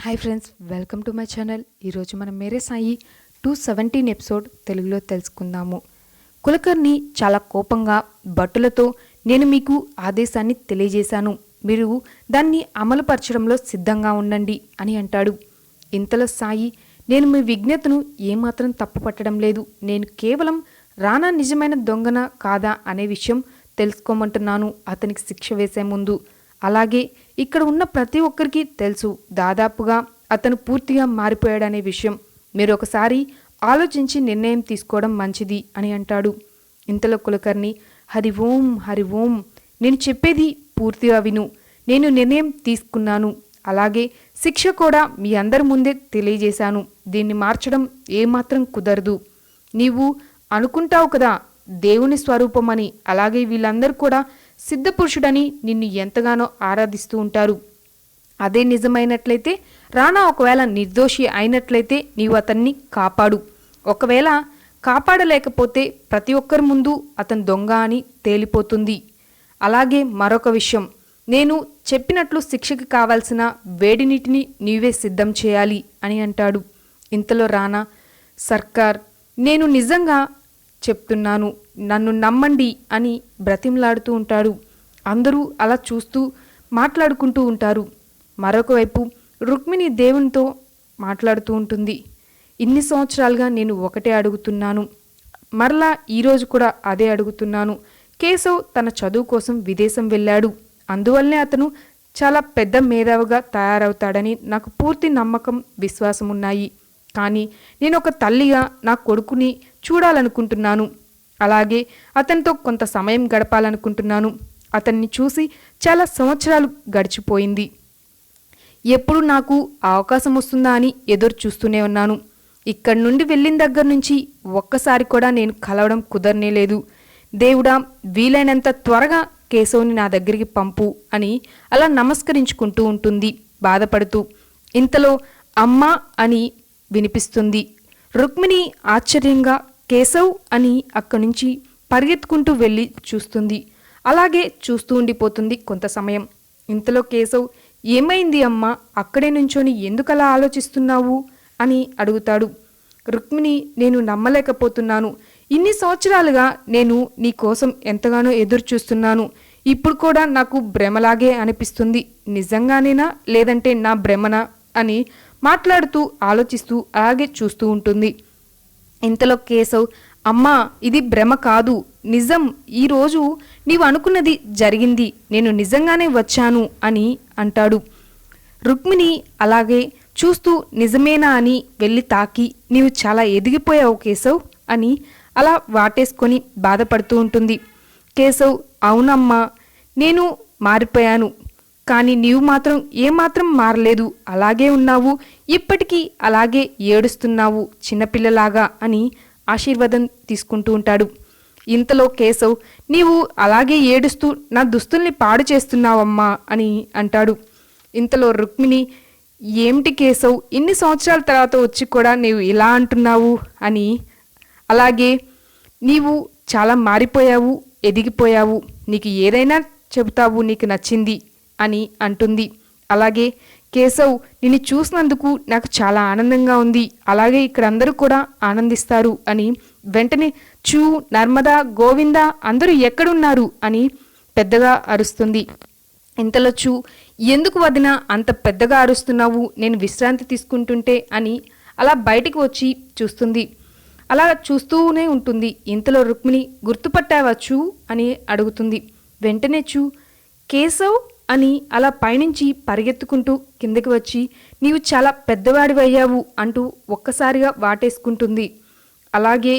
Hi friends, welcome to my channel. ఈరోజు మనం మేరే Sai 217 episode తెలుగులో తెలుసుకుందాము. కులకర్ణి చాలా కోపంగా భటులతో నేను మీకు ఆదేశాన్ని తెలియజేశాను, మీరు దాన్ని అమలుపరచడంలో సిద్ధంగా ఉండండి అని అంటాడు. ఇంతలో సాయి, నేను మీ విజ్ఞతను ఏమాత్రం తప్పుపట్టడం లేదు, నేను కేవలం రానా నిజమైన దొంగన కాదా అనే విషయం తెలుసుకోమంటున్నాను అతనికి శిక్ష వేసే ముందు. అలాగే ఇక్కడ ఉన్న ప్రతి ఒక్కరికి తెలుసు, దాదాపుగా అతను పూర్తిగా మారిపోయాడనే విషయం. మీరు ఒకసారి ఆలోచించి నిర్ణయం తీసుకోవడం మంచిది అని అంటాడు. ఇంతలో కులకర్ణి, హరి ఓం హరి ఓం, నేను చెప్పేది పూర్తిగా విను. నేను నిర్ణయం తీసుకున్నాను, అలాగే శిక్ష కూడా మీ అందరి ముందే తెలియజేశాను. దీన్ని మార్చడం ఏమాత్రం కుదరదు. నీవు అనుకుంటావు కదా దేవుని స్వరూపమని, అలాగే వీళ్ళందరూ కూడా సిద్ధపురుషుడని నిన్ను ఎంతగానో ఆరాధిస్తూ ఉంటారు. అదే నిజమైనట్లయితే, రానా ఒకవేళ నిర్దోషి అయినట్లయితే నీవు అతన్ని కాపాడు. ఒకవేళ కాపాడలేకపోతే ప్రతి ఒక్కరి ముందు అతను దొంగ అని తేలిపోతుంది. అలాగే మరొక విషయం, నేను చెప్పినట్లు శిక్షకి కావాల్సిన వేడి నీటిని నీవే సిద్ధం చేయాలి అని అంటాడు. ఇంతలో రానా, సర్కార్, నేను నిజంగా చెప్తున్నాను, నన్ను నమ్మండి అని బ్రతిమలాడుతూ ఉంటాడు. అందరూ అలా చూస్తూ మాట్లాడుకుంటూ ఉంటారు. మరొక వైపు రుక్మిణి దేవునితో మాట్లాడుతూ ఉంటుంది. ఇన్ని సంవత్సరాలుగా నేను ఒకటే అడుగుతున్నాను, మరలా ఈరోజు కూడా అదే అడుగుతున్నాను. కేశవ్ తన చదువు కోసం విదేశం వెళ్ళాడు, అందువల్లనే అతను చాలా పెద్ద మేధావిగా తయారవుతాడని నాకు పూర్తి నమ్మకం, విశ్వాసం ఉన్నాయి. కానీ నేను ఒక తల్లిగా నా కొడుకుని చూడాలనుకుంటున్నాను, అలాగే అతనితో కొంత సమయం గడపాలనుకుంటున్నాను. అతన్ని చూసి చాలా సంవత్సరాలు గడిచిపోయింది. ఎప్పుడు నాకు ఆ అవకాశం వస్తుందా అని ఎదురు చూస్తూనే ఉన్నాను. ఇక్కడి నుండి వెళ్ళిన దగ్గర నుంచి ఒక్కసారి కూడా నేను కలవడం కుదరనే లేదు. దేవుడా, వీలైనంత త్వరగా కేశవుని నా దగ్గరికి పంపు అని అలా నమస్కరించుకుంటూ ఉంటుంది బాధపడుతూ. ఇంతలో అమ్మా అని వినిపిస్తుంది. రుక్మిణి ఆశ్చర్యంగా కేశవ్ అని అక్కడి నుంచి పరిగెత్తుకుంటూ వెళ్ళి చూస్తుంది. అలాగే చూస్తూ ఉండిపోతుంది కొంత సమయం. ఇంతలో కేశవ్, ఏమైంది అమ్మా, అక్కడే నుంచొని ఎందుకలా ఆలోచిస్తున్నావు అని అడుగుతాడు. రుక్మిణి, నేను నమ్మలేకపోతున్నాను, ఇన్ని సంవత్సరాలుగా నేను నీ కోసం ఎంతగానో ఎదురు చూస్తున్నాను. ఇప్పుడు కూడా నాకు భ్రమలాగే అనిపిస్తుంది. నిజంగానేనా లేదంటే నా భ్రమనా అని మాట్లాడుతూ ఆలోచిస్తూ అలాగే చూస్తూ ఉంటుంది. ఇంతలో కేశవ్, అమ్మా, ఇది భ్రమ కాదు, నిజం. ఈరోజు నీవు అనుకున్నది జరిగింది, నేను నిజంగానే వచ్చాను అని అంటాడు. రుక్మిణి అలాగే చూస్తూ నిజమేనా అని వెళ్ళి తాకి, నీవు చాలా ఎదిగిపోయావు కేశవ్ అని అలా వాటేసుకొని బాధపడుతూ ఉంటుంది. కేశవ్, అవునమ్మా, నేను మారిపోయాను, కానీ నీవు మాత్రం ఏమాత్రం మారలేదు, అలాగే ఉన్నావు, ఇప్పటికీ అలాగే ఏడుస్తున్నావు చిన్నపిల్లలాగా అని ఆశీర్వాదం తీసుకుంటూ ఉంటాడు. ఇంతలో కేశవ్, నీవు అలాగే ఏడుస్తూ నా దుస్తుల్ని పాడు చేస్తున్నావమ్మా అని అంటాడు. ఇంతలో రుక్మిణి, ఏమిటి కేశవ్, ఇన్ని సంవత్సరాల తర్వాత వచ్చి కూడా నీవు ఇలా అంటున్నావు అని, అలాగే నీవు చాలా మారిపోయావు, ఎదిగిపోయావు, నీకు ఏదైనా చెబుతావు, నీకు నచ్చింది అని అంటుంది. అలాగే కేశవ్, నిన్ను చూసినందుకు నాకు చాలా ఆనందంగా ఉంది, అలాగే ఇక్కడ అందరూ కూడా ఆనందిస్తారు అని వెంటనే చూ, నర్మదా, గోవింద అందరూ ఎక్కడున్నారు అని పెద్దగా అరుస్తుంది. ఇంతలో చూ, ఎందుకు వదిన అంత పెద్దగా అరుస్తున్నావు, నేను విశ్రాంతి తీసుకుంటుంటే అని అలా బయటికి వచ్చి చూస్తుంది. అలా చూస్తూనే ఉంటుంది. ఇంతలో రుక్మిణి, గుర్తుపట్టావా చూ అని అడుగుతుంది. వెంటనే చూ, కేశవ్ అని అలా పైనుంచి పరిగెత్తుకుంటూ కిందకి వచ్చి, నీవు చాలా పెద్దవాడివయ్యావు అంటూ ఒక్కసారిగా వాటేసుకుంటుంది. అలాగే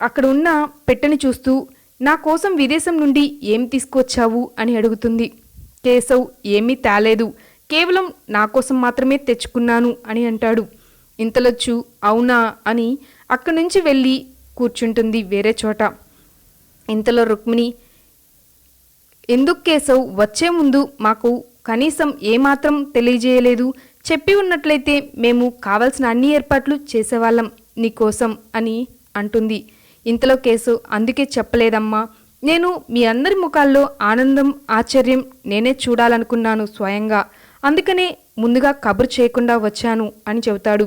అక్కడ ఉన్న పెట్టెని చూస్తూ, నా కోసం విదేశం నుండి ఏం తీసుకొచ్చావు అని అడుగుతుంది. కేశవ్, ఏమీ తేలేదు, కేవలం నా కోసం మాత్రమే తెచ్చుకున్నాను అని అంటాడు. ఇంతలో చూ, అవునా అని అక్కడి నుంచి వెళ్ళి కూర్చుంటుంది వేరే చోట. ఇంతలో రుక్మిణి, ఎందుకు కేశవ్ వచ్చే ముందు మాకు కనీసం ఏమాత్రం తెలియజేయలేదు, చెప్పి ఉన్నట్లయితే మేము కావలసిన అన్ని ఏర్పాట్లు చేసేవాళ్ళం నీకోసం అని అంటుంది. ఇంతలో కేశవ్, అందుకే చెప్పలేదమ్మా, నేను మీ అందరి ముఖాల్లో ఆనందం, ఆశ్చర్యం నేనే చూడాలనుకున్నాను స్వయంగా, అందుకనే ముందుగా కబురు చేయకుండా వచ్చాను అని చెబుతాడు.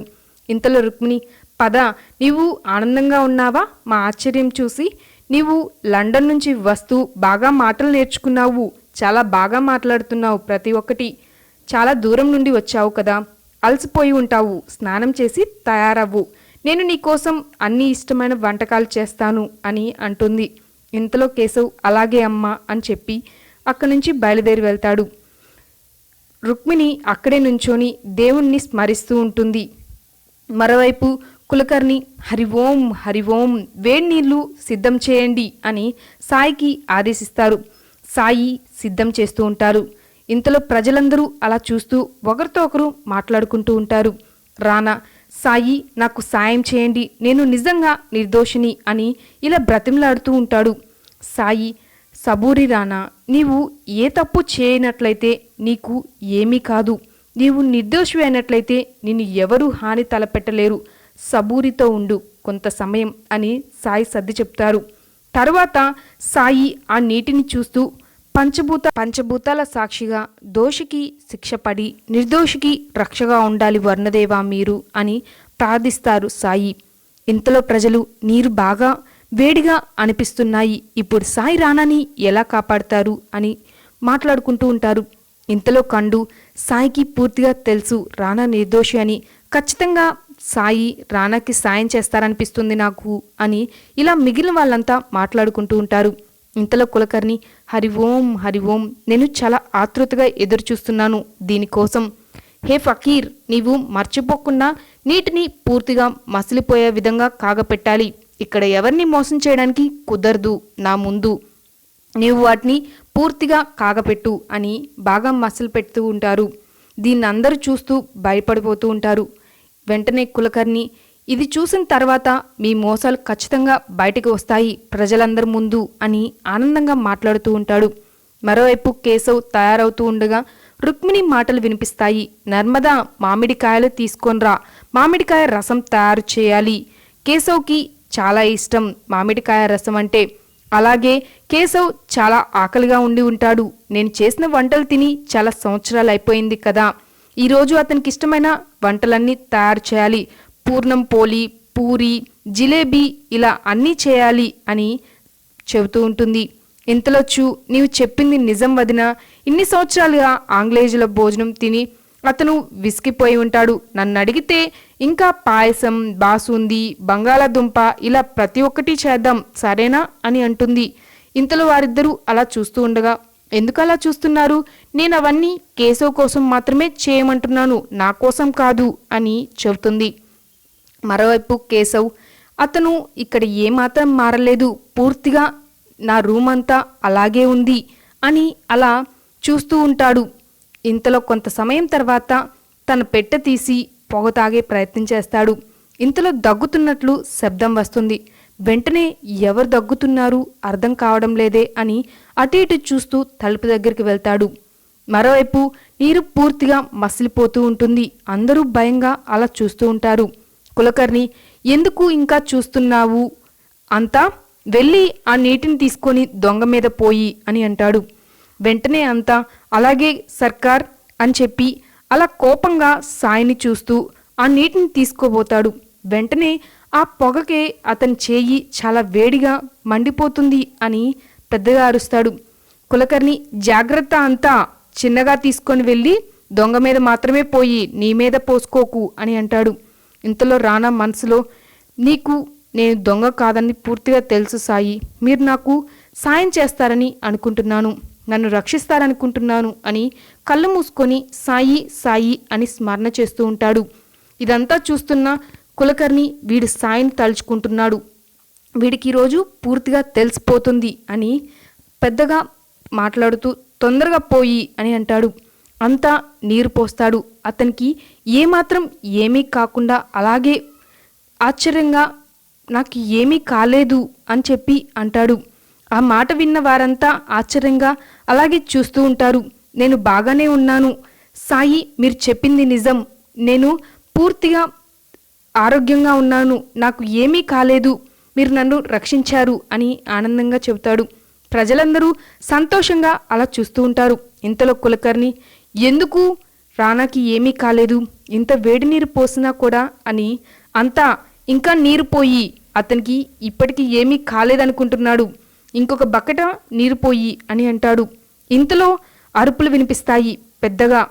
ఇంతలో రుక్మిణి, పద, నీవు ఆనందంగా ఉన్నావా? మా ఆశ్చర్యం చూసి. నీవు లండన్ నుంచి వస్తూ బాగా మాటలు నేర్చుకున్నావు, చాలా బాగా మాట్లాడుతున్నావు, ప్రతి ఒక్కటి. చాలా దూరం నుండి వచ్చావు కదా, అలసిపోయి ఉంటావు, స్నానం చేసి తయారవ్వు, నేను నీకోసం అన్ని ఇష్టమైన వంటకాలు చేస్తాను అని అంటుంది. ఇంతలో కేశవ్ అలాగే అమ్మా అని చెప్పి అక్కడి నుంచి బయలుదేరి వెళ్తాడు. రుక్మిణి అక్కడే నుంచొని దేవుణ్ణి స్మరిస్తూ ఉంటుంది. మరోవైపు కులకర్ణి హరి ఓం హరి ఓం, వేడి నీళ్లు సిద్ధం చేయండి అని సాయికి ఆదేశిస్తారు. సాయి సిద్ధం చేస్తూ ఉంటారు. ఇంతలో ప్రజలందరూ అలా చూస్తూ ఒకరితో ఒకరు మాట్లాడుకుంటూ ఉంటారు. రానా, సాయి నాకు సాయం చేయండి, నేను నిజంగా నిర్దోషిని అని ఇలా బ్రతిమలాడుతూ ఉంటాడు. సాయి, సబూరి రానా, నీవు ఏ తప్పు చేయనట్లయితే నీకు ఏమీ కాదు, నీవు నిర్దోషి అయినట్లయితే నిన్ను ఎవరూ హాని తలపెట్టలేరు, సబూరితో ఉండు కొంత సమయం అని సాయి సర్ది చెప్తారు. తరువాత సాయి ఆ నీటిని చూస్తూ పంచభూతాల సాక్షిగా దోషికి శిక్ష పడి నిర్దోషికి రక్షగా ఉండాలి వర్ణదేవా మీరు అని ప్రార్థిస్తారు సాయి. ఇంతలో ప్రజలు నీరు బాగా వేడిగా అనిపిస్తున్నాయి, ఇప్పుడు సాయి రానాని ఎలా కాపాడతారు అని మాట్లాడుకుంటూ ఉంటారు. ఇంతలో కండు, సాయికి పూర్తిగా తెలుసు రానా నిర్దోషి అని, ఖచ్చితంగా సాయి రానాకి సాయం చేస్తారనిపిస్తుంది నాకు అని ఇలా మిగిలిన వాళ్ళంతా మాట్లాడుకుంటూ ఉంటారు. ఇంతలో కులకర్ణి హరి ఓం హరి ఓం, నేను చాలా ఆతృతగా ఎదురు చూస్తున్నాను దీనికోసం. హే ఫకీర్, నీవు మర్చిపోకుండా నీటిని పూర్తిగా మసిలిపోయే విధంగా కాగపెట్టాలి, ఇక్కడ ఎవరిని మోసం చేయడానికి కుదరదు, నా ముందు నీవు వాటిని పూర్తిగా కాగపెట్టు అని బాగా మసలు పెడుతూ ఉంటారు. దీన్ని అందరూ చూస్తూ భయపడిపోతూ ఉంటారు. వెంటనే కులకర్ణి, ఇది చూసిన తర్వాత మీ మోసాలు ఖచ్చితంగా బయటకు వస్తాయి ప్రజలందరి ముందు అని ఆనందంగా మాట్లాడుతూ ఉంటాడు. మరోవైపు కేశవ్ తయారవుతూ ఉండగా రుక్మిణి మాటలు వినిపిస్తాయి. నర్మదా, మామిడికాయలు తీసుకొనిరా, మామిడికాయ రసం తయారు చేయాలి, కేశవ్కి చాలా ఇష్టం మామిడికాయ రసం అంటే. అలాగే కేశవ్ చాలా ఆకలిగా ఉండి ఉంటాడు, నేను చేసిన వంటలు తిని చాలా సంవత్సరాలు అయిపోయింది కదా, ఈరోజు అతనికి ఇష్టమైన వంటలన్నీ తయారు చేయాలి, పూర్ణం పోలి, పూరి, జిలేబీ ఇలా అన్నీ చేయాలి అని చెబుతూ ఉంటుంది. ఇంతలో నీవు చెప్పింది నిజం వదినా, ఇన్ని సంవత్సరాలుగా ఆంగ్లేయుల భోజనం తిని అతను విసిగిపోయి ఉంటాడు, నన్ను అడిగితే ఇంకా పాయసం, బాసుంది, బంగాళాదుంప ఇలా ప్రతి ఒక్కటి చేద్దాం సరేనా అని అంటుంది. ఇంతలో వారిద్దరూ అలా చూస్తూ ఉండగా, ఎందుకు అలా చూస్తున్నారు, నేను అవన్నీ కేశవ్ కోసం మాత్రమే చేయమంటున్నాను, నా కోసం కాదు అని చెబుతుంది. మరోవైపు కేశవ్, అతను ఇక్కడ ఏమాత్రం మారలేదు, పూర్తిగా నా రూమ్ అంతా అలాగే ఉంది అని అలా చూస్తూ ఉంటాడు. ఇంతలో కొంత సమయం తర్వాత తన పెట్టె తీసి పొగ తాగే ప్రయత్నం చేస్తాడు. ఇంతలో దగ్గుతున్నట్లు శబ్దం వస్తుంది. వెంటనే ఎవరు దగ్గుతున్నారు అర్థం కావడం లేదే అని అటు ఇటు చూస్తూ తలుపు దగ్గరికి వెళ్తాడు. మరోవైపు నీరు పూర్తిగా మసిలిపోతూ ఉంటుంది. అందరూ భయంగా అలా చూస్తూ ఉంటారు. కులకర్ణి, ఎందుకు ఇంకా చూస్తున్నావు, అంతా వెళ్ళి ఆ నీటిని తీసుకొని దొంగ మీద పోయి అని అంటాడు. వెంటనే అంతా అలాగే సర్కార్ అని చెప్పి అలా కోపంగా సాయిని చూస్తూ ఆ నీటిని తీసుకోబోతాడు. వెంటనే ఆ పొగకే అతని చేయి చాలా వేడిగా మండిపోతుంది అని పెద్దగా అరుస్తాడు. కులకర్ణి, జాగ్రత్త, అంతా చిన్నగా తీసుకొని వెళ్ళి దొంగ మీద మాత్రమే పోయి నీ మీద పోసుకోకు అని అంటాడు. ఇంతలో రానా మనసులో, నీకు నేను దొంగ కాదని పూర్తిగా తెలుసు సాయి, మీరు నాకు సాయం చేస్తారని అనుకుంటున్నాను, నన్ను రక్షిస్తారనుకుంటున్నాను అని కళ్ళు మూసుకొని సాయి సాయి అని స్మరణ చేస్తూ ఉంటాడు. ఇదంతా చూస్తున్న కులకర్ణి వీడు సాయిని తలుచుకుంటున్నాడు, వీడికి ఈరోజు పూర్తిగా తెలిసిపోతుంది అని పెద్దగా మాట్లాడుతూ తొందరగా పోయి అని అంటాడు. అంతా నీరు పోస్తాడు. అతనికి ఏమాత్రం ఏమీ కాకుండా అలాగే ఆశ్చర్యంగా నాకు ఏమీ కాలేదు అని చెప్పి అంటాడు. ఆ మాట విన్న వారంతా ఆశ్చర్యంగా అలాగే చూస్తూ ఉంటారు. నేను బాగానే ఉన్నాను సాయి, మీరు చెప్పింది నిజం, నేను పూర్తిగా ఆరోగ్యంగా ఉన్నాను, నాకు ఏమీ కాలేదు, మీరు నన్ను రక్షించారు అని ఆనందంగా చెబుతాడు. ప్రజలందరూ సంతోషంగా అలా చూస్తూ ఉంటారు. ఇంతలో కులకర్ణి, ఎందుకు రానాకి ఏమీ కాలేదు, ఇంత వేడి నీరు పోసినా కూడా అని అంతా ఇంకా నీరు పోయి అతనికి ఇప్పటికీ ఏమీ కాలేదనుకుంటున్నాడు. ఇంకొక బకెట నీరు పోయి అని అంటాడు. ఇంతలో అరుపులు వినిపిస్తాయి పెద్దగా.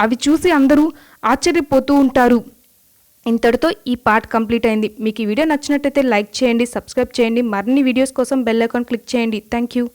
అవి చూసి అందరూ ఆశ్చర్యపోతూ ఉంటారు. ఇంతటితో ఈ పార్ట్ కంప్లీట్ అయింది. మీకు ఈ వీడియో నచ్చినట్టయితే లైక్ చేయండి, సబ్స్క్రైబ్ చేయండి. మరిన్ని వీడియోస్ కోసం బెల్ ఐకాన్ క్లిక్ చేయండి. Thank you.